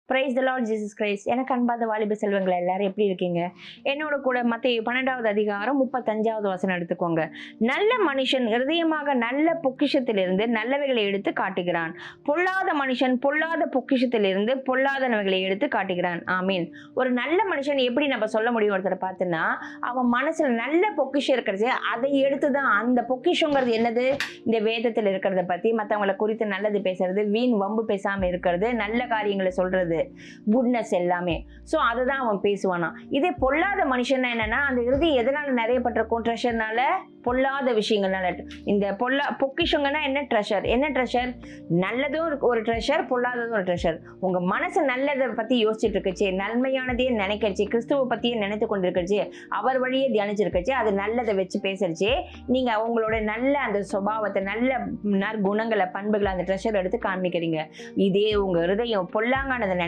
Praise the Lord Jesus Christ. எனக்கு அன்பார்ந்த வாலிப செல்வங்களை எல்லாரும் எப்படி இருக்கீங்க? என்னோட கூட மத்தேயு 12வது அதிகாரம் 35வது வசனம் எடுத்துக்கோங்க. நல்ல மனுஷன் இருதயமாக நல்ல பொக்கிஷத்திலிருந்து நல்லவைகளை எடுத்து காட்டுகிறான். பொல்லாத மனுஷன் பொல்லாத பொக்கிஷத்திலிருந்து பொல்லாதனவைகளை எடுத்து காட்டுகிறான். ஆமீன். ஒரு நல்ல மனுஷன் எப்படி நம்ம சொல்ல முடியும்? ஒருத்தரை பார்த்துன்னா அவன் மனசுல நல்ல பொக்கிஷம் இருக்கிறது, அதை எடுத்துதான். அந்த பொக்கிஷங்கிறது என்னது? இந்த வேதத்தில் இருக்கிறத பத்தி மற்றவங்களை குறித்து நல்லது பேசுறது, வீண் வம்பு பேசாம இருக்கிறது, நல்ல காரியங்களை சொல்றது, குட்னஸ் எல்லாமே. சோ அதுதான் அவன் பேசுவானா. இதே பொல்லாத மனுஷன் என்னன்னா, அந்த இறுதி எதனால நிறையப்பட்டிருக்கும்? ட்ரெஷர்னால, பொல்லாத விஷயங்கள்னால. இந்த பொக்கிஷங்கன்னா என்ன? ட்ரெஷர். என்ன ட்ரெஷர்? நல்லதும் ஒரு ட்ரெஷர், பொல்லாததும் ஒரு ட்ரெஷர். உங்க மனசு நல்லதை பத்தி யோசிச்சுட்டு இருக்குச்சு, நன்மையானதையே நினைக்கிறச்சு, கிறிஸ்துவ பத்தியே நினைத்து கொண்டிருக்கிறச்சு, அவர் வழியே தியானிச்சிருக்கச்சு, அது நல்லதை வச்சு பேசுறச்சு, நீங்க உங்களோட நல்ல அந்த சுபாவத்தை, நல்ல குணங்களை, பண்புகளை அந்த ட்ரெஷர் எடுத்து காண்பிக்கிறீங்க. இதே உங்க இருதயம் பொல்லாங்கானதை நினைத்து